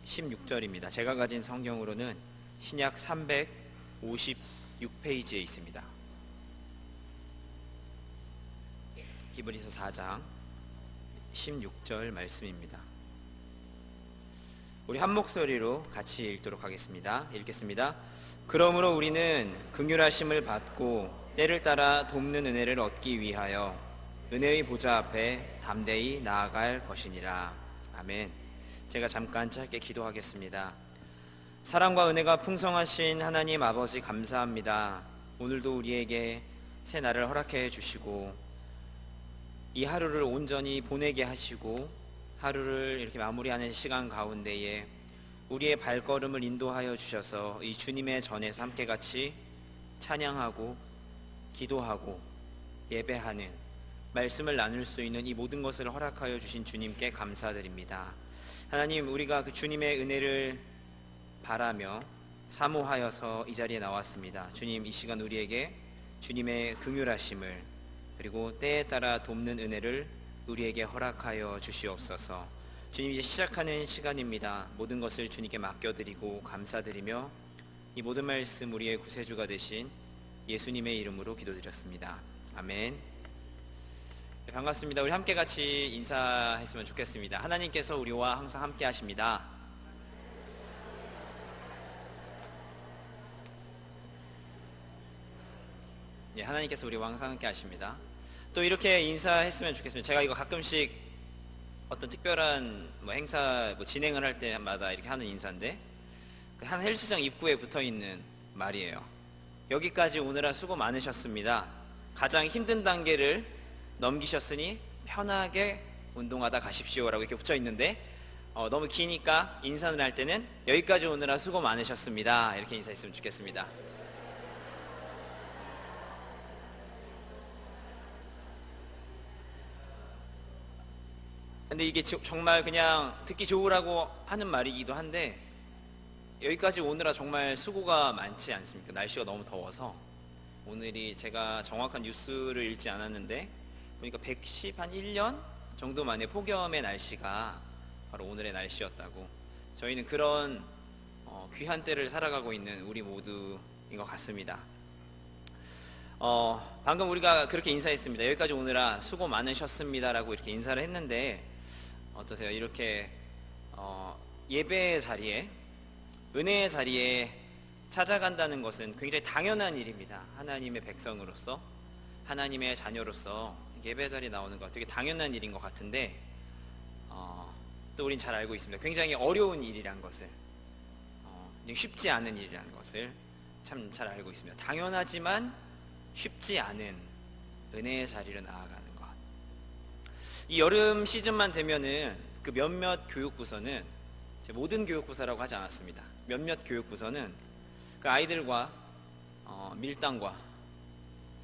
16절입니다. 제가 가진 성경으로는 신약 356페이지에 있습니다. 히브리서 4장 16절 말씀입니다. 우리 한 목소리로 같이 읽도록 하겠습니다. 읽겠습니다. 그러므로 우리는 긍휼하심을 받고 때를 따라 돕는 은혜를 얻기 위하여 은혜의 보좌 앞에 담대히 나아갈 것이니라. 아멘. 제가 잠깐 짧게 기도하겠습니다. 사랑과 은혜가 풍성하신 하나님 아버지 감사합니다. 오늘도 우리에게 새 날을 허락해 주시고 이 하루를 온전히 보내게 하시고 하루를 이렇게 마무리하는 시간 가운데에 우리의 발걸음을 인도하여 주셔서 이 주님의 전에서 함께 같이 찬양하고 기도하고 예배하는 말씀을 나눌 수 있는 이 모든 것을 허락하여 주신 주님께 감사드립니다. 하나님, 우리가 그 주님의 은혜를 바라며 사모하여서 이 자리에 나왔습니다. 주님, 이 시간 우리에게 주님의 긍휼하심을 그리고 때에 따라 돕는 은혜를 우리에게 허락하여 주시옵소서. 주님, 이제 시작하는 시간입니다. 모든 것을 주님께 맡겨드리고 감사드리며 이 모든 말씀 우리의 구세주가 되신 예수님의 이름으로 기도드렸습니다. 아멘. 네, 반갑습니다. 우리 함께 같이 인사했으면 좋겠습니다. 하나님께서 우리와 항상 함께 하십니다. 네, 하나님께서 우리와 항상 함께 하십니다. 또 이렇게 인사했으면 좋겠습니다. 제가 이거 가끔씩 어떤 특별한 행사 진행을 할 때마다 이렇게 하는 인사인데, 한 헬스장 입구에 붙어있는 말이에요. 여기까지 오느라 수고 많으셨습니다. 가장 힘든 단계를 넘기셨으니 편하게 운동하다 가십시오 라고 이렇게 붙여있는데, 너무 기니까 인사를 할 때는 여기까지 오느라 수고 많으셨습니다 이렇게 인사했으면 좋겠습니다. 근데 이게 정말 그냥 듣기 좋으라고 하는 말이기도 한데, 여기까지 오느라 정말 수고가 많지 않습니까? 날씨가 너무 더워서. 오늘이 제가 정확한 뉴스를 읽지 않았는데 보니까 111년 정도 만에 폭염의 날씨가 바로 오늘의 날씨였다고. 저희는 그런 귀한 때를 살아가고 있는 우리 모두인 것 같습니다. 방금 우리가 그렇게 인사했습니다. 여기까지 오느라 수고 많으셨습니다 라고 이렇게 인사를 했는데 어떠세요? 이렇게 예배의 자리에, 은혜의 자리에 찾아간다는 것은 굉장히 당연한 일입니다. 하나님의 백성으로서, 하나님의 자녀로서 예배 자리에 나오는 것 되게 당연한 일인 것 같은데, 또 우린 잘 알고 있습니다. 굉장히 어려운 일이란 것을, 쉽지 않은 일이라는 것을 참 잘 알고 있습니다. 당연하지만 쉽지 않은 은혜의 자리로 나아가는 것. 이 여름 시즌만 되면은 그 몇몇 교육부서는, 모든 교육부서라고 하지 않았습니다. 몇몇 교육부서는 그 아이들과 밀당과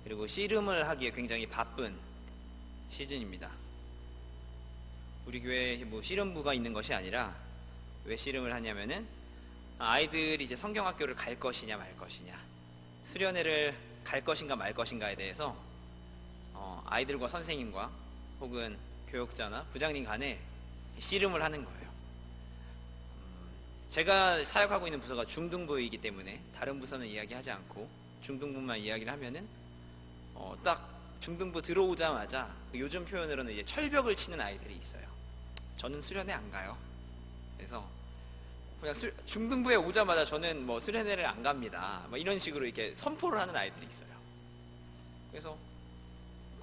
그리고 씨름을 하기에 굉장히 바쁜 시즌입니다. 우리 교회에 씨름부가 있는 것이 아니라, 왜 씨름을 하냐면은 아이들이 이제 성경학교를 갈 것이냐 말 것이냐, 수련회를 갈 것인가 말 것인가에 대해서 아이들과 선생님과 혹은 교육자나 부장님 간에 씨름을 하는 거예요. 제가 사역하고 있는 부서가 중등부이기 때문에 다른 부서는 이야기하지 않고 중등부만 이야기를 하면은 딱 중등부 들어오자마자 요즘 표현으로는 이제 철벽을 치는 아이들이 있어요. 저는 수련회 안 가요. 그래서 그냥 중등부에 오자마자 저는 수련회를 안 갑니다, 이런 식으로 이렇게 선포를 하는 아이들이 있어요. 그래서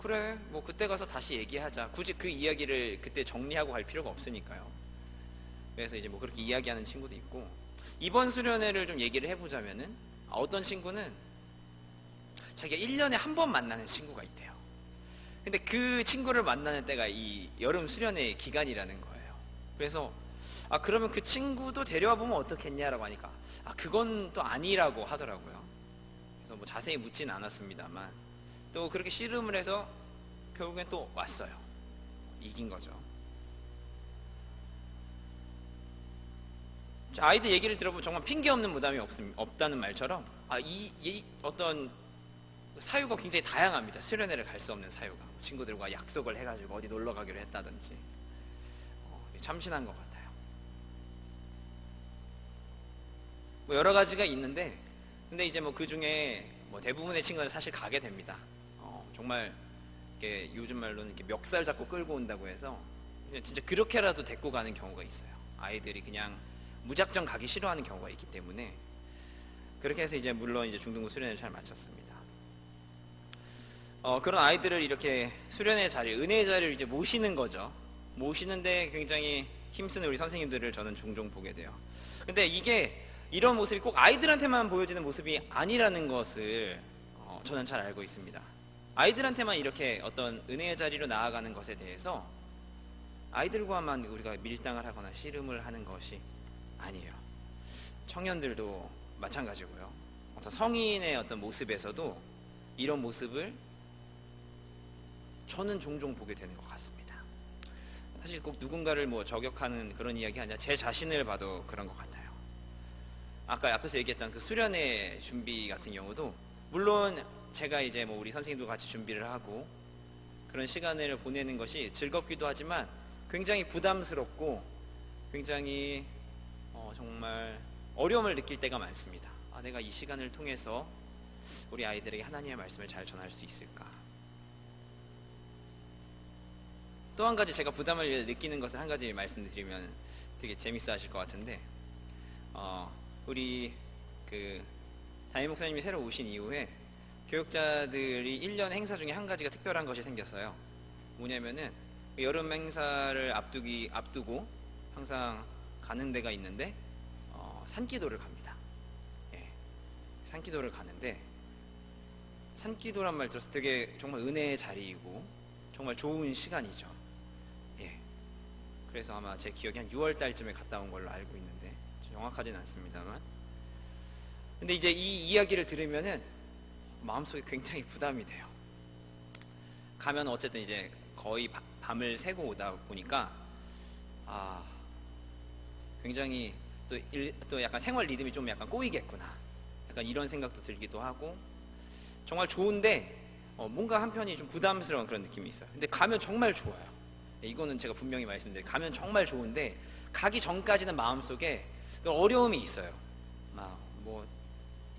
그래, 그때 가서 다시 얘기하자. 굳이 그 이야기를 그때 정리하고 갈 필요가 없으니까요. 그래서 이제 그렇게 이야기하는 친구도 있고, 이번 수련회를 좀 얘기를 해보자면은 어떤 친구는 자기가 1년에 한 번 만나는 친구가 있대요. 근데 그 친구를 만나는 때가 이 여름 수련회 기간이라는 거예요. 그래서 그러면 그 친구도 데려와 보면 어떻겠냐라고 하니까 그건 또 아니라고 하더라고요. 그래서 자세히 묻지는 않았습니다만 또 그렇게 씨름을 해서 결국엔 또 왔어요. 이긴 거죠. 아이들 얘기를 들어보면 정말 핑계 없는 무덤이 없다는 말처럼 이 어떤 사유가 굉장히 다양합니다. 수련회를 갈 수 없는 사유가, 친구들과 약속을 해가지고 어디 놀러 가기로 했다든지, 참신한 것 같아요. 뭐 여러 가지가 있는데, 근데 이제 뭐 그 중에 뭐 대부분의 친구는 사실 가게 됩니다. 정말 이렇게 요즘 말로는 이렇게 멱살 잡고 끌고 온다고 해서 진짜 그렇게라도 데리고 가는 경우가 있어요. 아이들이 그냥 무작정 가기 싫어하는 경우가 있기 때문에. 그렇게 해서 이제 물론 이제 중등부 수련회를 잘 마쳤습니다. 그런 아이들을 이렇게 수련회 자리, 은혜의 자리를 이제 모시는 거죠. 모시는데 굉장히 힘쓰는 우리 선생님들을 저는 종종 보게 돼요. 근데 이게 이런 모습이 꼭 아이들한테만 보여지는 모습이 아니라는 것을 저는 잘 알고 있습니다. 아이들한테만 이렇게 어떤 은혜의 자리로 나아가는 것에 대해서 아이들과만 우리가 밀당을 하거나 씨름을 하는 것이 아니에요. 청년들도 마찬가지고요. 어떤 성인의 어떤 모습에서도 이런 모습을 저는 종종 보게 되는 것 같습니다. 사실 꼭 누군가를 뭐 저격하는 그런 이야기가 아니라 제 자신을 봐도 그런 것 같아요. 아까 앞에서 얘기했던 그 수련회 준비 같은 경우도 물론 제가 이제 뭐 우리 선생님도 같이 준비를 하고 그런 시간을 보내는 것이 즐겁기도 하지만 굉장히 부담스럽고 굉장히 정말 어려움을 느낄 때가 많습니다. 내가 이 시간을 통해서 우리 아이들에게 하나님의 말씀을 잘 전할 수 있을까? 또 한 가지 제가 부담을 느끼는 것을 한 가지 말씀드리면 되게 재밌어 하실 것 같은데, 우리 그 담임 목사님이 새로 오신 이후에 교육자들이 1년 행사 중에 한 가지가 특별한 것이 생겼어요. 뭐냐면은 여름 행사를 앞두고 항상 가는 데가 있는데 산기도를 갑니다. 예, 산기도를 가는데, 산기도란 말 들어서 되게 정말 은혜의 자리이고 정말 좋은 시간이죠. 예, 그래서 아마 제 기억이 한 6월 달쯤에 갔다 온 걸로 알고 있는데 정확하진 않습니다만, 근데 이제 이 이야기를 들으면은 마음속에 굉장히 부담이 돼요. 가면 어쨌든 이제 거의 밤을 새고 오다 보니까 굉장히 또 약간 생활 리듬이 좀 약간 꼬이겠구나, 약간 이런 생각도 들기도 하고 정말 좋은데 뭔가 한편이 좀 부담스러운 그런 느낌이 있어요. 근데 가면 정말 좋아요. 이거는 제가 분명히 말씀드려요. 가면 정말 좋은데 가기 전까지는 마음속에 어려움이 있어요.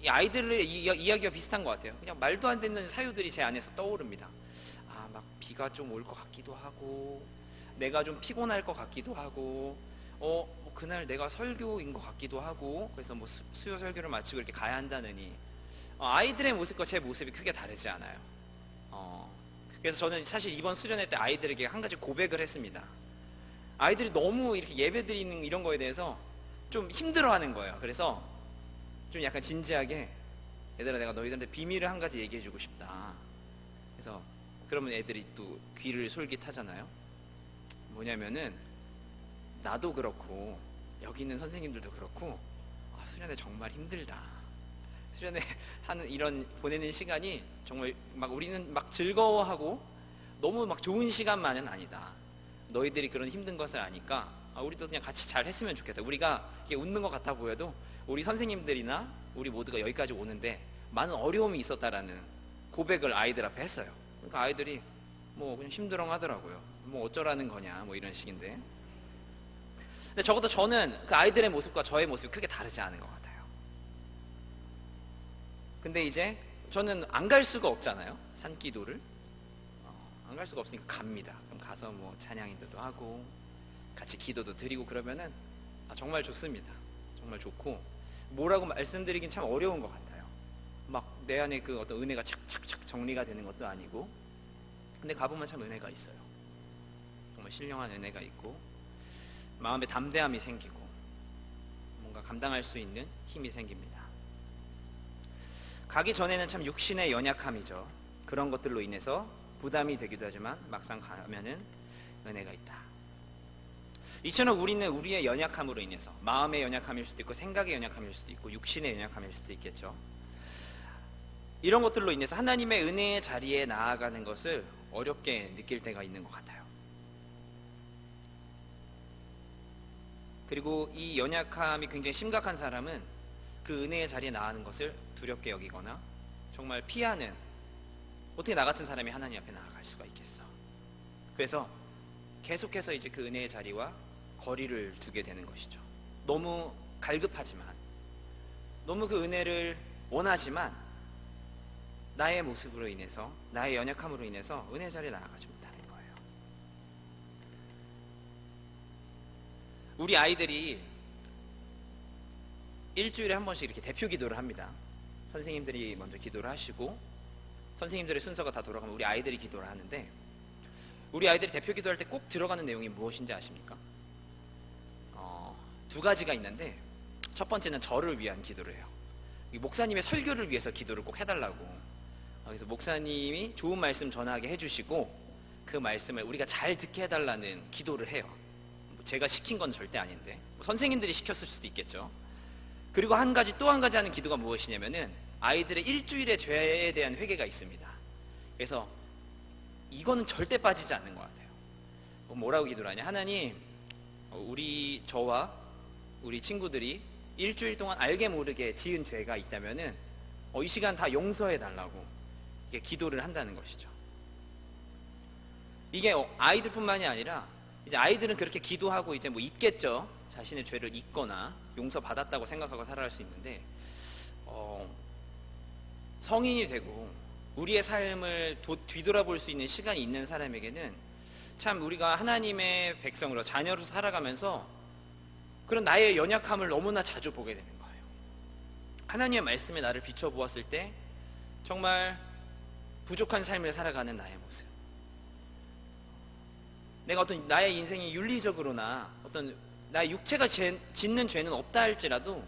이 아이들의 이야기가 비슷한 것 같아요. 그냥 말도 안 되는 사유들이 제 안에서 떠오릅니다. 막 비가 좀 올 것 같기도 하고, 내가 좀 피곤할 것 같기도 하고, 뭐 그날 내가 설교인 것 같기도 하고, 그래서 뭐 수요 설교를 마치고 이렇게 가야 한다느니 아이들의 모습과 제 모습이 크게 다르지 않아요. 그래서 저는 사실 이번 수련회 때 아이들에게 한 가지 고백을 했습니다. 아이들이 너무 이렇게 예배 드리는 이런 거에 대해서 좀 힘들어하는 거예요. 그래서 좀 약간 진지하게, 얘들아, 내가 너희들한테 비밀을 한 가지 얘기해주고 싶다. 그래서 그러면 애들이 또 귀를 솔깃하잖아요. 뭐냐면은 나도 그렇고 여기 있는 선생님들도 그렇고 수련회 정말 힘들다. 수련회 하는 이런 보내는 시간이 정말 막 우리는 막 즐거워하고 너무 막 좋은 시간만은 아니다. 너희들이 그런 힘든 것을 아니까 우리도 그냥 같이 잘 했으면 좋겠다. 우리가 이렇게 웃는 것 같아 보여도 우리 선생님들이나 우리 모두가 여기까지 오는데 많은 어려움이 있었다라는 고백을 아이들 앞에 했어요. 그러니까 아이들이 뭐 그냥 힘들어 하더라고요. 뭐 어쩌라는 거냐 뭐 이런 식인데, 근데 적어도 저는 그 아이들의 모습과 저의 모습이 크게 다르지 않은 것 같아요. 근데 이제 저는 안 갈 수가 없잖아요. 산기도를 안 갈 수가 없으니까 갑니다. 그럼 가서 뭐 찬양 인도도 하고 같이 기도도 드리고 그러면은 정말 좋습니다. 정말 좋고, 뭐라고 말씀드리긴 참 어려운 것 같아요. 막 내 안에 그 어떤 은혜가 착착착 정리가 되는 것도 아니고, 근데 가보면 참 은혜가 있어요. 정말 신령한 은혜가 있고 마음에 담대함이 생기고 뭔가 감당할 수 있는 힘이 생깁니다. 가기 전에는 참 육신의 연약함이죠. 그런 것들로 인해서 부담이 되기도 하지만 막상 가면은 은혜가 있다. 이처럼 우리는 우리의 연약함으로 인해서, 마음의 연약함일 수도 있고 생각의 연약함일 수도 있고 육신의 연약함일 수도 있겠죠. 이런 것들로 인해서 하나님의 은혜의 자리에 나아가는 것을 어렵게 느낄 때가 있는 것 같아요. 그리고 이 연약함이 굉장히 심각한 사람은 그 은혜의 자리에 나아가는 것을 두렵게 여기거나 정말 피하는, 어떻게 나 같은 사람이 하나님 앞에 나아갈 수가 있겠어. 그래서 계속해서 이제 그 은혜의 자리와 거리를 두게 되는 것이죠. 너무 갈급하지만 너무 그 은혜를 원하지만 나의 모습으로 인해서, 나의 연약함으로 인해서 은혜 자리에 나아가지 못하는 거예요. 우리 아이들이 일주일에 한 번씩 이렇게 대표 기도를 합니다. 선생님들이 먼저 기도를 하시고 선생님들의 순서가 다 돌아가면 우리 아이들이 기도를 하는데, 우리 아이들이 대표 기도할 때 꼭 들어가는 내용이 무엇인지 아십니까? 두 가지가 있는데, 첫 번째는 저를 위한 기도를 해요. 목사님의 설교를 위해서 기도를 꼭 해달라고. 그래서 목사님이 좋은 말씀 전하게 해주시고 그 말씀을 우리가 잘 듣게 해달라는 기도를 해요. 제가 시킨 건 절대 아닌데 선생님들이 시켰을 수도 있겠죠. 그리고 또 한 가지 하는 기도가 무엇이냐면은 아이들의 일주일의 죄에 대한 회개가 있습니다. 그래서 이거는 절대 빠지지 않는 것 같아요. 뭐라고 기도를 하냐? 하나님, 저와 우리 친구들이 일주일 동안 알게 모르게 지은 죄가 있다면은 이 시간 다 용서해 달라고 이게 기도를 한다는 것이죠. 이게 아이들뿐만이 아니라 이제 아이들은 그렇게 기도하고 이제 뭐 잊겠죠. 자신의 죄를 잊거나 용서받았다고 생각하고 살아갈 수 있는데, 성인이 되고 우리의 삶을 뒤돌아볼 수 있는 시간이 있는 사람에게는 참 우리가 하나님의 백성으로 자녀로 살아가면서 그런 나의 연약함을 너무나 자주 보게 되는 거예요. 하나님의 말씀에 나를 비춰보았을 때 정말 부족한 삶을 살아가는 나의 모습, 내가 어떤 나의 인생이 윤리적으로나 어떤 나의 육체가 짓는 죄는 없다 할지라도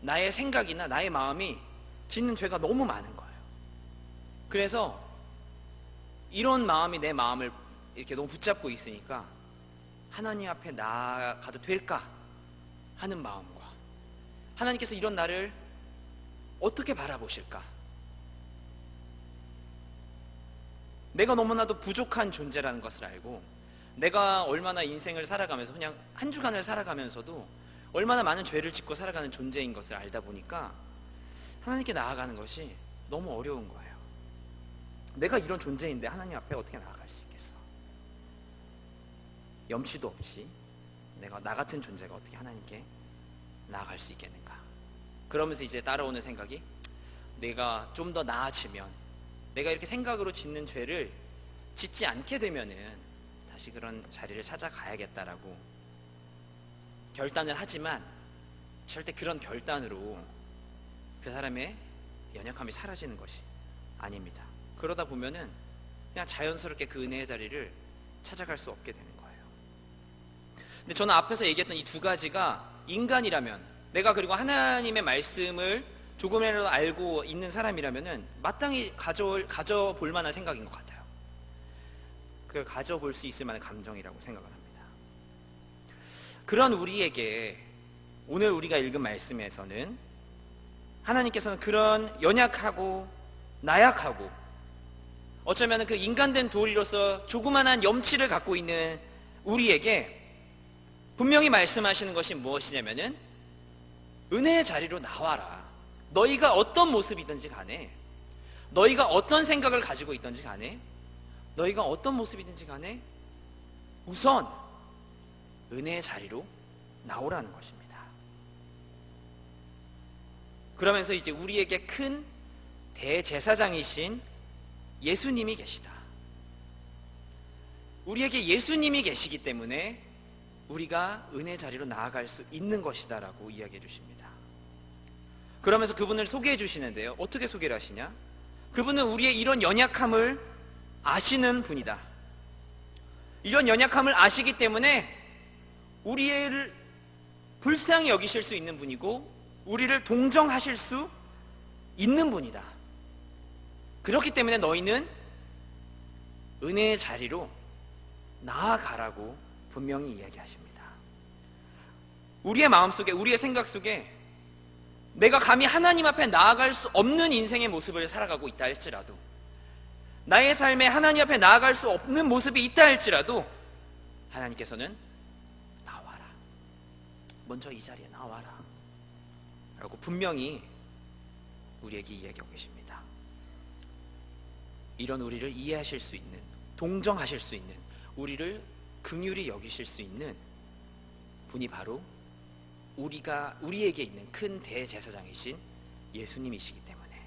나의 생각이나 나의 마음이 짓는 죄가 너무 많은 거예요. 그래서 이런 마음이 내 마음을 이렇게 너무 붙잡고 있으니까 하나님 앞에 나아가도 될까 하는 마음과, 하나님께서 이런 나를 어떻게 바라보실까, 내가 너무나도 부족한 존재라는 것을 알고, 내가 얼마나 인생을 살아가면서 그냥 한 주간을 살아가면서도 얼마나 많은 죄를 짓고 살아가는 존재인 것을 알다 보니까 하나님께 나아가는 것이 너무 어려운 거예요. 내가 이런 존재인데 하나님 앞에 어떻게 나아갈 수 있겠어? 염치도 없이 나 같은 존재가 어떻게 하나님께 나아갈 수 있겠는가? 그러면서 이제 따라오는 생각이, 내가 좀 더 나아지면, 내가 이렇게 생각으로 짓는 죄를 짓지 않게 되면은 다시 그런 자리를 찾아가야겠다라고 결단을 하지만, 절대 그런 결단으로 그 사람의 연약함이 사라지는 것이 아닙니다. 그러다 보면은 그냥 자연스럽게 그 은혜의 자리를 찾아갈 수 없게 되는 거예요. 근데 저는 앞에서 얘기했던 이 두 가지가 인간이라면, 내가 그리고 하나님의 말씀을 조금이라도 알고 있는 사람이라면은 마땅히 가져볼 만한 생각인 것 같아요. 그걸 가져볼 수 있을 만한 감정이라고 생각을 합니다. 그런 우리에게 오늘 우리가 읽은 말씀에서는 하나님께서는 그런 연약하고 나약하고 어쩌면 그 인간된 도리로서 조그만한 염치를 갖고 있는 우리에게 분명히 말씀하시는 것이 무엇이냐면은, 은혜의 자리로 나와라. 너희가 어떤 모습이든지 간에, 너희가 어떤 생각을 가지고 있든지 간에, 너희가 어떤 모습이든지 간에 우선 은혜의 자리로 나오라는 것입니다. 그러면서 이제 우리에게 큰 대제사장이신 예수님이 계시다. 우리에게 예수님이 계시기 때문에 우리가 은혜 자리로 나아갈 수 있는 것이다 라고 이야기해 주십니다. 그러면서 그분을 소개해 주시는데요, 어떻게 소개를 하시냐? 그분은 우리의 이런 연약함을 아시는 분이다. 이런 연약함을 아시기 때문에 우리를 불쌍히 여기실 수 있는 분이고 우리를 동정하실 수 있는 분이다. 그렇기 때문에 너희는 은혜의 자리로 나아가라고 분명히 이야기하십니다. 우리의 마음속에, 우리의 생각 속에 내가 감히 하나님 앞에 나아갈 수 없는 인생의 모습을 살아가고 있다 할지라도, 나의 삶에 하나님 앞에 나아갈 수 없는 모습이 있다 할지라도 하나님께서는 나와라, 먼저 이 자리에 나와라 라고 분명히 우리에게 이야기하고 계십니다. 이런 우리를 이해하실 수 있는, 동정하실 수 있는, 우리를 긍휼히 여기실 수 있는 분이 바로 우리에게 있는 큰 대제사장이신 예수님이시기 때문에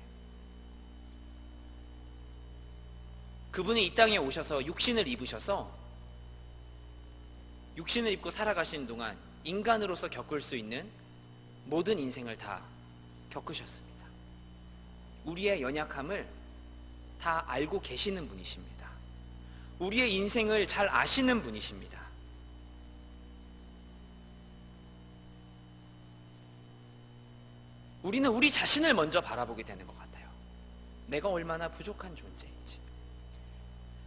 그분이 이 땅에 오셔서 육신을 입고 살아가신 동안 인간으로서 겪을 수 있는 모든 인생을 다 겪으셨습니다. 우리의 연약함을 다 알고 계시는 분이십니다. 우리의 인생을 잘 아시는 분이십니다. 우리는 우리 자신을 먼저 바라보게 되는 것 같아요. 내가 얼마나 부족한 존재인지,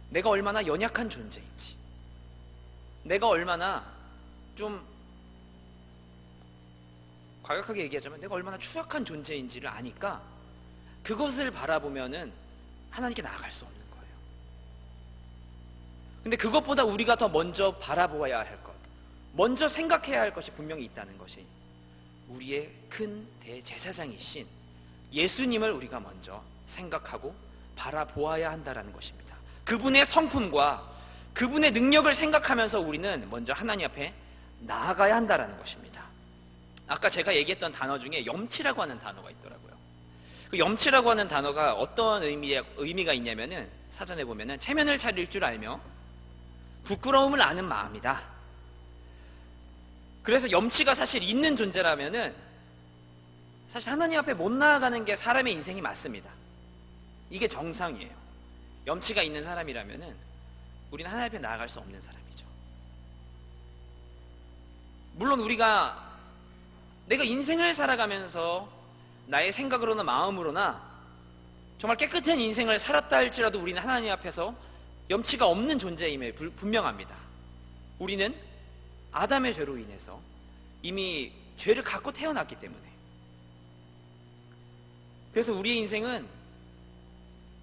내가 얼마나 연약한 존재인지, 내가 얼마나 좀 과격하게 얘기하자면 내가 얼마나 추악한 존재인지를 아니까 그것을 바라보면은 하나님께 나아갈 수 없는 거예요. 근데 그것보다 우리가 더 먼저 바라보아야 할 것, 먼저 생각해야 할 것이 분명히 있다는 것이 우리의 큰 대제사장이신 예수님을 우리가 먼저 생각하고 바라보아야 한다는 것입니다. 그분의 성품과 그분의 능력을 생각하면서 우리는 먼저 하나님 앞에 나아가야 한다는 것입니다. 아까 제가 얘기했던 단어 중에 염치라고 하는 단어가 있더라고요. 그 염치라고 하는 단어가 어떤 의미가 있냐면은 사전에 보면은 체면을 차릴 줄 알며 부끄러움을 아는 마음이다. 그래서 염치가 사실 있는 존재라면은 사실 하나님 앞에 못 나아가는 게 사람의 인생이 맞습니다. 이게 정상이에요. 염치가 있는 사람이라면은 우리는 하나님 앞에 나아갈 수 없는 사람이죠. 물론 내가 인생을 살아가면서 나의 생각으로나 마음으로나 정말 깨끗한 인생을 살았다 할지라도 우리는 하나님 앞에서 염치가 없는 존재임에 분명합니다. 우리는 아담의 죄로 인해서 이미 죄를 갖고 태어났기 때문에, 그래서 우리의 인생은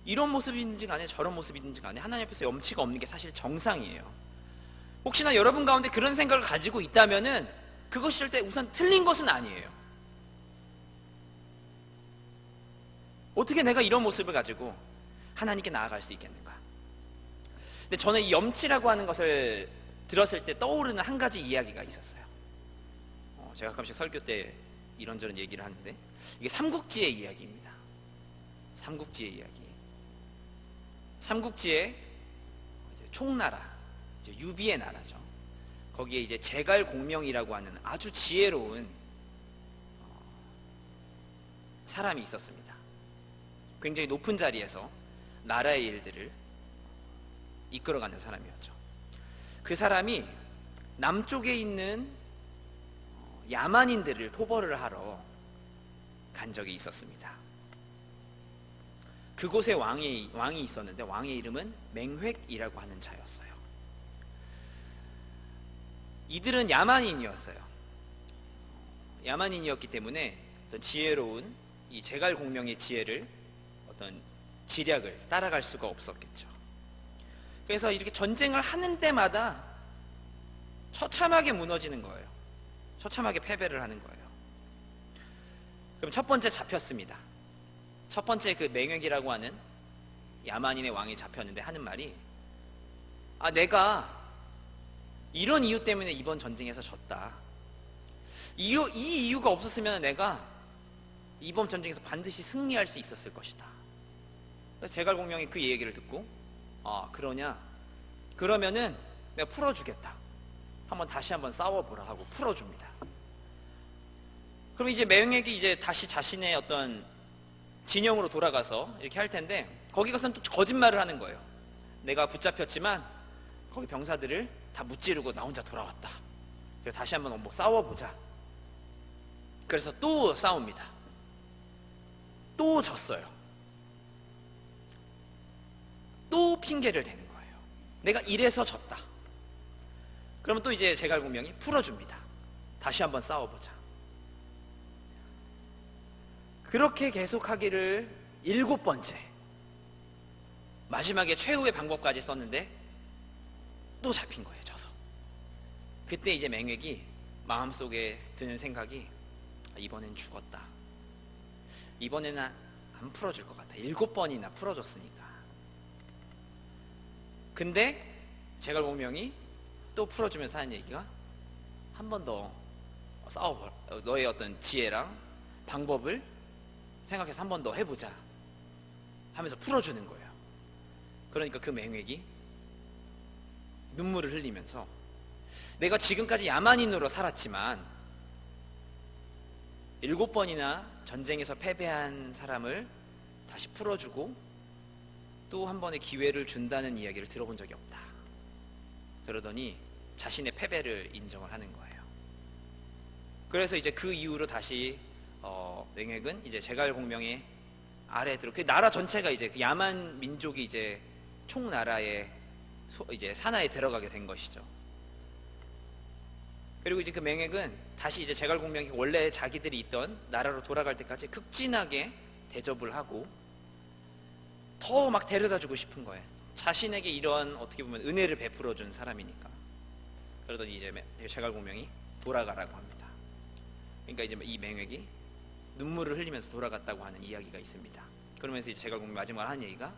이런 모습이든지 간에 저런 모습이든지 간에 하나님 앞에서 염치가 없는 게 사실 정상이에요. 혹시나 여러분 가운데 그런 생각을 가지고 있다면은 그것이 절대 우선 틀린 것은 아니에요. 어떻게 내가 이런 모습을 가지고 하나님께 나아갈 수 있겠는가? 근데 저는 이 염치라고 하는 것을 들었을 때 떠오르는 한 가지 이야기가 있었어요. 제가 가끔씩 설교 때 이런저런 얘기를 하는데 이게 삼국지의 이야기입니다. 삼국지의 이야기. 삼국지의 총나라, 유비의 나라죠. 거기에 이제 제갈공명이라고 하는 아주 지혜로운 사람이 있었습니다. 굉장히 높은 자리에서 나라의 일들을 이끌어가는 사람이었죠. 그 사람이 남쪽에 있는 야만인들을 토벌을 하러 간 적이 있었습니다. 그곳에 왕이 있었는데 왕의 이름은 맹획이라고 하는 자였어요. 이들은 야만인이었어요. 야만인이었기 때문에 어떤 지혜로운 이 제갈공명의 지혜를, 어떤 지략을 따라갈 수가 없었겠죠. 그래서 이렇게 전쟁을 하는 때마다 처참하게 무너지는 거예요. 처참하게 패배를 하는 거예요. 그럼 첫 번째 잡혔습니다. 첫 번째 그 맹획이라고 하는 야만인의 왕이 잡혔는데 하는 말이, 내가 이런 이유 때문에 이번 전쟁에서 졌다. 이 이유가 없었으면 내가 이번 전쟁에서 반드시 승리할 수 있었을 것이다. 그래서 제갈공명이 그 얘기를 듣고, 그러냐? 그러면은 내가 풀어주겠다. 다시 한번 싸워보라 하고 풀어줍니다. 그럼 이제 맹획이 이제 다시 자신의 어떤 진영으로 돌아가서 이렇게 할 텐데, 거기 가서는 또 거짓말을 하는 거예요. 내가 붙잡혔지만 거기 병사들을 다 무찌르고 나 혼자 돌아왔다. 그래서 다시 한번 싸워보자. 그래서 또 싸웁니다. 또 졌어요. 또 핑계를 대는 거예요. 내가 이래서 졌다. 그러면 또 이제 제갈공명이 풀어줍니다. 다시 한번 싸워보자. 그렇게 계속하기를 7번째, 마지막에 최후의 방법까지 썼는데 또 잡힌 거예요. 져서. 그때 이제 맹획이 마음속에 드는 생각이, 이번엔 죽었다. 이번에는 안 풀어줄 것 같아. 7번이나 풀어줬으니까. 근데 제갈공명이 또 풀어주면서 하는 얘기가, 한 번 더 너의 어떤 지혜랑 방법을 생각해서 한 번 더 해보자 하면서 풀어주는 거예요. 그러니까 그 맹획이 눈물을 흘리면서 내가 지금까지 야만인으로 살았지만 7번이나 전쟁에서 패배한 사람을 다시 풀어주고 또 한 번의 기회를 준다는 이야기를 들어본 적이 없다. 그러더니 자신의 패배를 인정을 하는 거예요. 그래서 이제 그 이후로 다시 맹획은 이제 제갈공명의 아래에 그 나라 전체가 이제 그 야만 민족이 이제 총나라의 이제 산하에 들어가게 된 것이죠. 그리고 이제 그 맹획은 다시 이제 제갈공명이 원래 자기들이 있던 나라로 돌아갈 때까지 극진하게 대접을 하고 더 막 데려다 주고 싶은 거예요. 자신에게 이런 어떻게 보면 은혜를 베풀어 준 사람이니까. 그러더니 이제 제갈공명이 돌아가라고 합니다. 그러니까 이제 이 맹획이 눈물을 흘리면서 돌아갔다고 하는 이야기가 있습니다. 그러면서 이제 제갈공명이 마지막으로 한 얘기가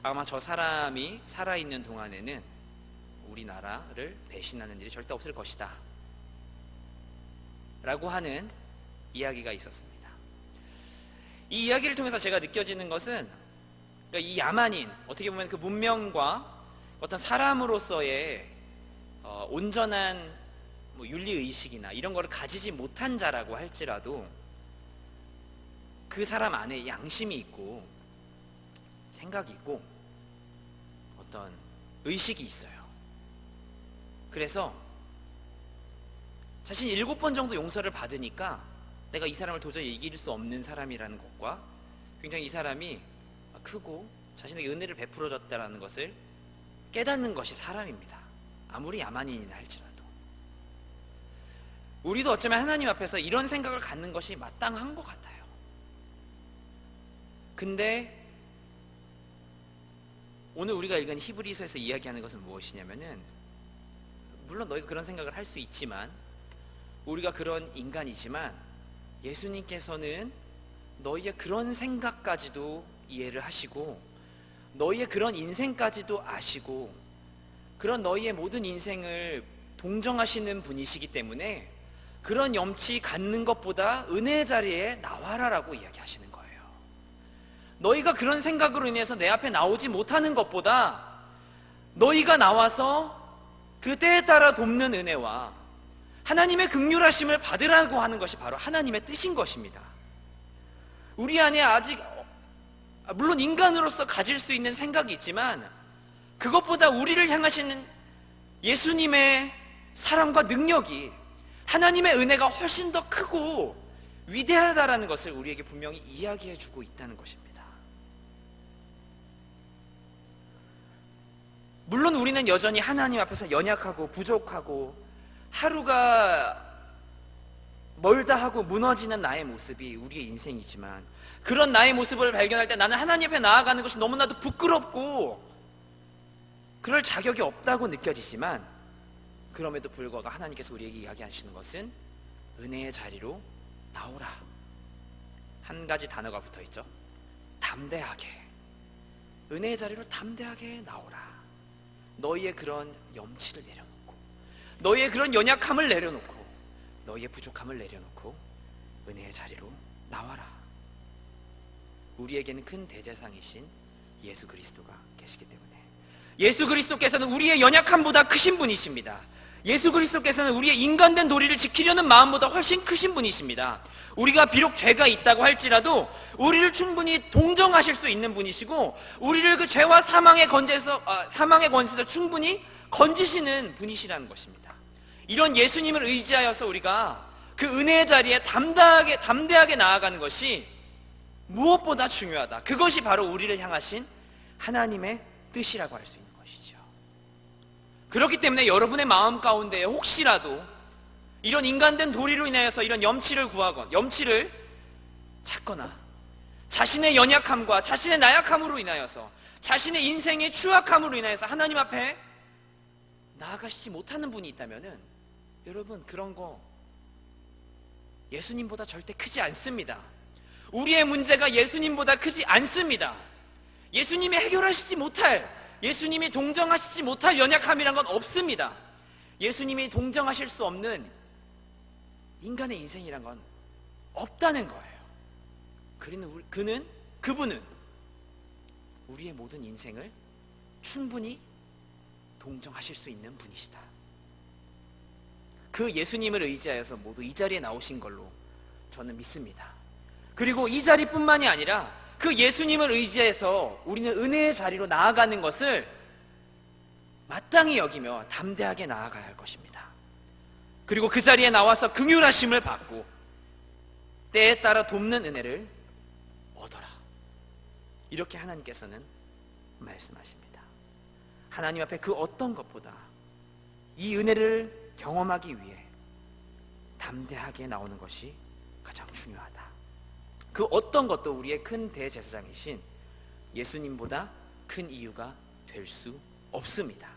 아마 저 사람이 살아있는 동안에는 우리나라를 배신하는 일이 절대 없을 것이다 라고 하는 이야기가 있었습니다. 이 이야기를 통해서 제가 느껴지는 것은 그러니까 이 야만인, 어떻게 보면 그 문명과 어떤 사람으로서의 온전한 윤리의식이나 이런 거를 가지지 못한 자라고 할지라도 그 사람 안에 양심이 있고 생각이 있고 어떤 의식이 있어요. 그래서 자신이 7번 정도 용서를 받으니까 내가 이 사람을 도저히 이길 수 없는 사람이라는 것과 굉장히 이 사람이 크고 자신에게 은혜를 베풀어줬다는 것을 깨닫는 것이 사람입니다. 아무리 야만인이나 할지라도. 우리도 어쩌면 하나님 앞에서 이런 생각을 갖는 것이 마땅한 것 같아요. 근데 오늘 우리가 읽은 히브리서에서 이야기하는 것은 무엇이냐면은 물론 너희가 그런 생각을 할 수 있지만 우리가 그런 인간이지만 예수님께서는 너희의 그런 생각까지도 이해를 하시고 너희의 그런 인생까지도 아시고 그런 너희의 모든 인생을 동정하시는 분이시기 때문에 그런 염치 갖는 것보다 은혜의 자리에 나와라라고 이야기하시는 거예요. 너희가 그런 생각으로 인해서 내 앞에 나오지 못하는 것보다 너희가 나와서 그 때에 따라 돕는 은혜와 하나님의 긍휼하심을 받으라고 하는 것이 바로 하나님의 뜻인 것입니다. 우리 안에 아직 물론 인간으로서 가질 수 있는 생각이 있지만 그것보다 우리를 향하시는 예수님의 사랑과 능력이 하나님의 은혜가 훨씬 더 크고 위대하다라는 것을 우리에게 분명히 이야기해 주고 있다는 것입니다. 물론 우리는 여전히 하나님 앞에서 연약하고 부족하고 하루가 멀다 하고 무너지는 나의 모습이 우리의 인생이지만 그런 나의 모습을 발견할 때 나는 하나님 앞에 나아가는 것이 너무나도 부끄럽고 그럴 자격이 없다고 느껴지지만 그럼에도 불구하고 하나님께서 우리에게 이야기하시는 것은 은혜의 자리로 나오라. 한 가지 단어가 붙어있죠. 담대하게. 은혜의 자리로 담대하게 나오라. 너희의 그런 염치를 내려놓고 너희의 그런 연약함을 내려놓고 너희의 부족함을 내려놓고 은혜의 자리로 나와라. 우리에게는 큰 대제사장이신 예수 그리스도가 계시기 때문에 예수 그리스도께서는 우리의 연약함보다 크신 분이십니다. 예수 그리스도께서는 우리의 인간된 도리를 지키려는 마음보다 훨씬 크신 분이십니다. 우리가 비록 죄가 있다고 할지라도 우리를 충분히 동정하실 수 있는 분이시고 우리를 그 죄와 사망의 권세에서 충분히 건지시는 분이시라는 것입니다. 이런 예수님을 의지하여서 우리가 그 은혜의 자리에 담대하게 나아가는 것이 무엇보다 중요하다. 그것이 바로 우리를 향하신 하나님의 뜻이라고 할 수 있는 것이죠. 그렇기 때문에 여러분의 마음 가운데 혹시라도 이런 인간된 도리로 인하여서 이런 염치를 찾거나 자신의 연약함과 자신의 나약함으로 인하여서 자신의 인생의 추악함으로 인하여서 하나님 앞에 나아가시지 못하는 분이 있다면은 여러분 그런 거 예수님보다 절대 크지 않습니다. 우리의 문제가 예수님보다 크지 않습니다. 예수님이 해결하시지 못할, 예수님이 동정하시지 못할 연약함이란 건 없습니다. 예수님이 동정하실 수 없는 인간의 인생이란 건 없다는 거예요. 그분은 우리의 모든 인생을 충분히 동정하실 수 있는 분이시다. 그 예수님을 의지하여서 모두 이 자리에 나오신 걸로 저는 믿습니다. 그리고 이 자리뿐만이 아니라 그 예수님을 의지해서 우리는 은혜의 자리로 나아가는 것을 마땅히 여기며 담대하게 나아가야 할 것입니다. 그리고 그 자리에 나와서 긍휼하심을 받고 때에 따라 돕는 은혜를 얻어라. 이렇게 하나님께서는 말씀하십니다. 하나님 앞에 그 어떤 것보다 이 은혜를 경험하기 위해 담대하게 나오는 것이 가장 중요하다. 그 어떤 것도 우리의 큰 대제사장이신 예수님보다 큰 이유가 될 수 없습니다.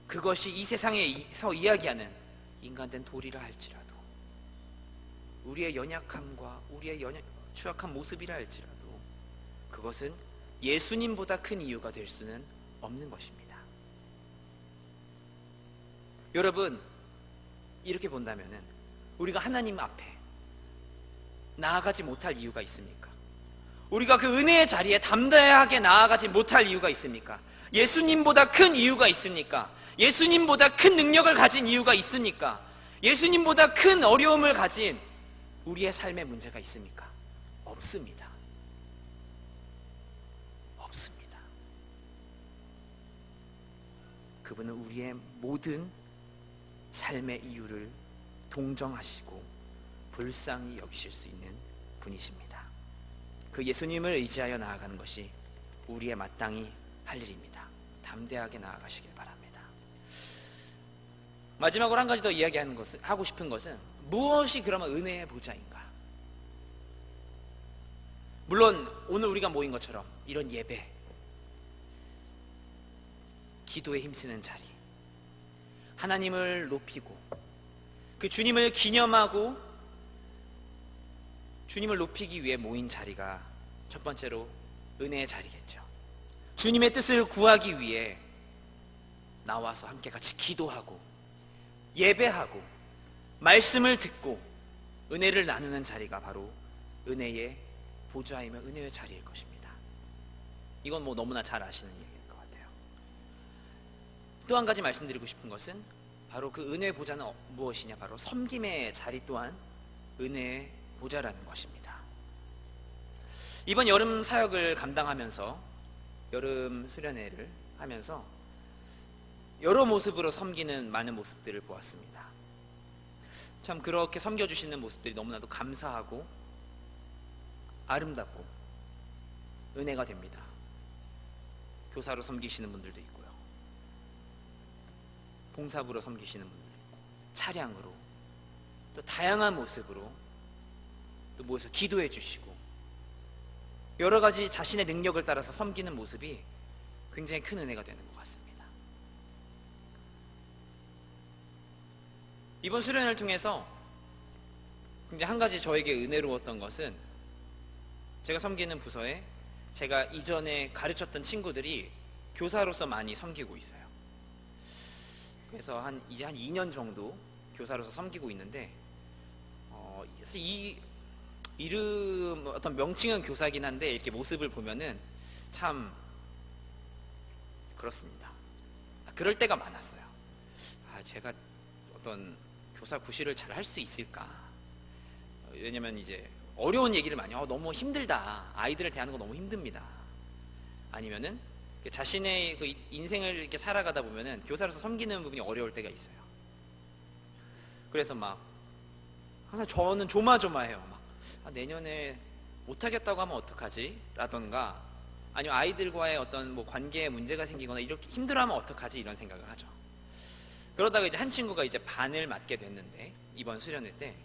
그것이 이 세상에서 이야기하는 인간된 도리라 할지라도, 우리의 연약함과 우리의 추악한 모습이라 할지라도, 그것은 예수님보다 큰 이유가 될 수는 없는 것입니다. 여러분, 이렇게 본다면은 우리가 하나님 앞에 나아가지 못할 이유가 있습니까? 우리가 그 은혜의 자리에 담대하게 나아가지 못할 이유가 있습니까? 예수님보다 큰 이유가 있습니까? 예수님보다 큰 능력을 가진 이유가 있습니까? 예수님보다 큰 어려움을 가진 우리의 삶의 문제가 있습니까? 없습니다. 없습니다. 그분은 우리의 모든 삶의 이유를 동정하시고 불쌍히 여기실 수 있는 분이십니다. 그 예수님을 의지하여 나아가는 것이 우리의 마땅히 할 일입니다. 담대하게 나아가시길 바랍니다. 마지막으로 한 가지 더 하고 싶은 것은, 무엇이 그러면 은혜의 보좌인가? 물론 오늘 우리가 모인 것처럼 이런 예배, 기도에 힘쓰는 자리, 하나님을 높이고 그 주님을 기념하고 주님을 높이기 위해 모인 자리가 첫 번째로 은혜의 자리겠죠. 주님의 뜻을 구하기 위해 나와서 함께 같이 기도하고 예배하고 말씀을 듣고 은혜를 나누는 자리가 바로 은혜의 보좌이며 은혜의 자리일 것입니다. 이건 너무나 잘 아시는 얘기일 것 같아요. 또 한 가지 말씀드리고 싶은 것은, 바로 그 은혜의 보좌는 무엇이냐? 바로 섬김의 자리 또한 은혜의 보좌라는 것입니다. 이번 여름 사역을 감당하면서, 여름 수련회를 하면서 여러 모습으로 섬기는 많은 모습들을 보았습니다. 참 그렇게 섬겨주시는 모습들이 너무나도 감사하고 아름답고 은혜가 됩니다. 교사로 섬기시는 분들도 있고요, 봉사부로 섬기시는 분들도 있고, 차량으로, 또 다양한 모습으로 또 모여서 기도해 주시고, 여러 가지 자신의 능력을 따라서 섬기는 모습이 굉장히 큰 은혜가 되는 것 같습니다. 이번 수련을 통해서 굉장히 한 가지 저에게 은혜로웠던 것은, 제가 섬기는 부서에 제가 이전에 가르쳤던 친구들이 교사로서 많이 섬기고 있어요. 그래서 이제 한 2년 정도 교사로서 섬기고 있는데, 이 이름, 어떤 명칭은 교사긴 한데 이렇게 모습을 보면은 참 그렇습니다. 그럴 때가 많았어요. 제가 어떤 교사 구실을 잘 할 수 있을까? 왜냐면 이제 어려운 얘기를 많이, 너무 힘들다, 아이들을 대하는 거 너무 힘듭니다. 아니면은 자신의 그 인생을 이렇게 살아가다 보면은 교사로서 섬기는 부분이 어려울 때가 있어요. 그래서 막 항상 저는 조마조마해요. 내년에 못하겠다고 하면 어떡하지? 라던가, 아니면 아이들과의 어떤 관계에 문제가 생기거나 이렇게 힘들어하면 어떡하지? 이런 생각을 하죠. 그러다가 이제 한 친구가 이제 반을 맡게 됐는데, 이번 수련회 때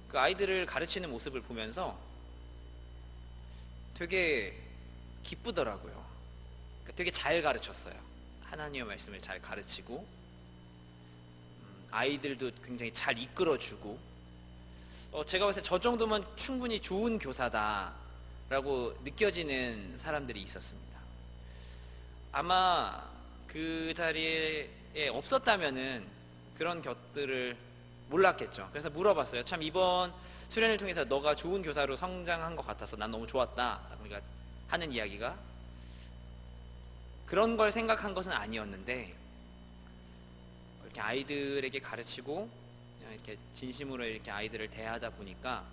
그 아이들을 가르치는 모습을 보면서 되게 기쁘더라고요. 그러니까 되게 잘 가르쳤어요. 하나님의 말씀을 잘 가르치고, 아이들도 굉장히 잘 이끌어주고, 제가 봤을 때 저 정도면 충분히 좋은 교사다라고 느껴지는 사람들이 있었습니다. 아마 그 자리에 없었다면은 그런 것들을 몰랐겠죠. 그래서 물어봤어요. 참 이번 수련을 통해서 너가 좋은 교사로 성장한 것 같아서 난 너무 좋았다. 우리가 하는 이야기가 그런 걸 생각한 것은 아니었는데, 이렇게 아이들에게 가르치고 그냥 이렇게 진심으로 이렇게 아이들을 대하다 보니까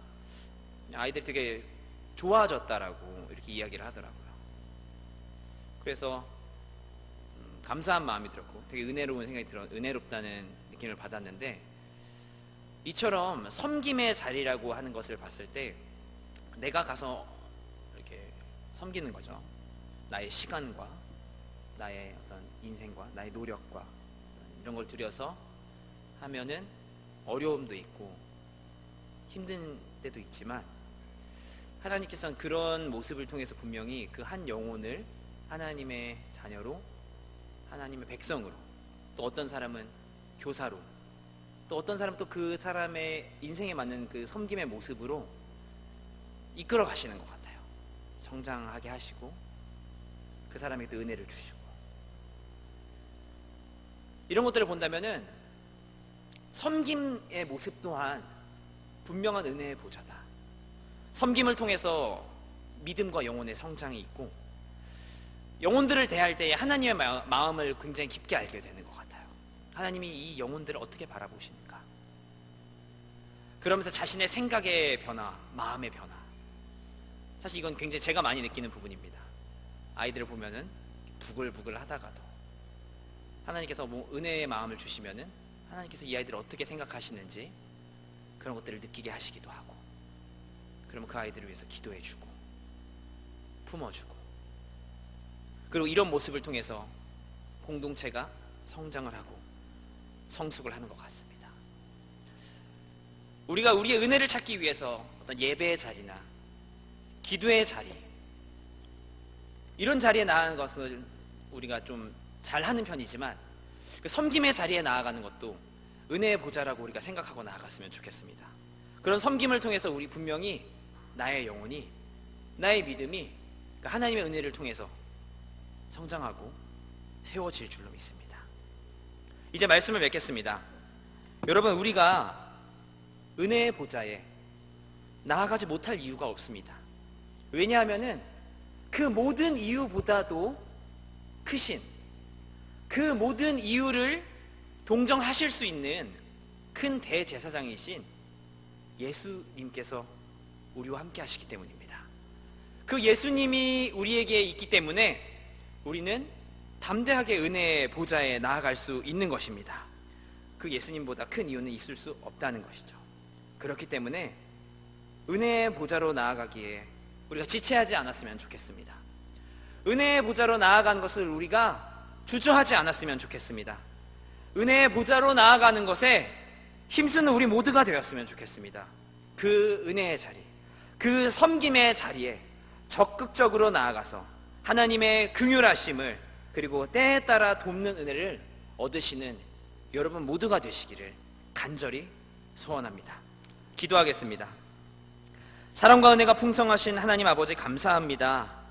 아이들이 되게 좋아졌다라고 이렇게 이야기를 하더라고요. 그래서 감사한 마음이 들었고 되게 은혜로운 생각이 들어, 은혜롭다는 느낌을 받았는데, 이처럼 섬김의 자리라고 하는 것을 봤을 때 내가 가서 이렇게 섬기는 거죠. 나의 시간과 나의 어떤 인생과 나의 노력과 이런 걸 들여서 하면은 어려움도 있고 힘든 때도 있지만, 하나님께서는 그런 모습을 통해서 분명히 그 한 영혼을 하나님의 자녀로, 하나님의 백성으로, 또 어떤 사람은 교사로, 또 어떤 사람은 또 그 사람의 인생에 맞는 그 섬김의 모습으로 이끌어 가시는 것 같아요. 성장하게 하시고 그 사람에게 은혜를 주시고, 이런 것들을 본다면은 섬김의 모습 또한 분명한 은혜의 보좌다. 섬김을 통해서 믿음과 영혼의 성장이 있고, 영혼들을 대할 때에 하나님의 마음을 굉장히 깊게 알게 되는 것 같아요. 하나님이 이 영혼들을 어떻게 바라보시는가, 그러면서 자신의 생각의 변화, 마음의 변화, 사실 이건 굉장히 제가 많이 느끼는 부분입니다. 아이들을 보면은 부글부글 하다가도 하나님께서 뭐 은혜의 마음을 주시면은 하나님께서 이 아이들을 어떻게 생각하시는지 그런 것들을 느끼게 하시기도 하고, 그러면 그 아이들을 위해서 기도해주고 품어주고, 그리고 이런 모습을 통해서 공동체가 성장을 하고 성숙을 하는 것 같습니다. 우리가 우리의 은혜를 찾기 위해서 어떤 예배의 자리나 기도의 자리, 이런 자리에 나아가는 것을 우리가 좀 잘하는 편이지만, 그 섬김의 자리에 나아가는 것도 은혜의 보좌라고 우리가 생각하고 나아갔으면 좋겠습니다. 그런 섬김을 통해서 우리 분명히 나의 영혼이, 나의 믿음이 하나님의 은혜를 통해서 성장하고 세워질 줄로 믿습니다. 이제 말씀을 맺겠습니다. 여러분, 우리가 은혜의 보좌에 나아가지 못할 이유가 없습니다. 왜냐하면은 그 모든 이유보다도 크신, 그 모든 이유를 동정하실 수 있는 큰 대제사장이신 예수님께서 우리와 함께 하시기 때문입니다. 그 예수님이 우리에게 있기 때문에 우리는 담대하게 은혜의 보좌에 나아갈 수 있는 것입니다. 그 예수님보다 큰 이유는 있을 수 없다는 것이죠. 그렇기 때문에 은혜의 보좌로 나아가기에 우리가 지체하지 않았으면 좋겠습니다. 은혜의 보좌로 나아가는 것을 우리가 주저하지 않았으면 좋겠습니다. 은혜의 보좌로 나아가는 것에 힘쓰는 우리 모두가 되었으면 좋겠습니다. 그 은혜의 자리, 그 섬김의 자리에 적극적으로 나아가서 하나님의 긍휼하심을, 그리고 때에 따라 돕는 은혜를 얻으시는 여러분 모두가 되시기를 간절히 소원합니다. 기도하겠습니다. 사랑과 은혜가 풍성하신 하나님 아버지, 감사합니다.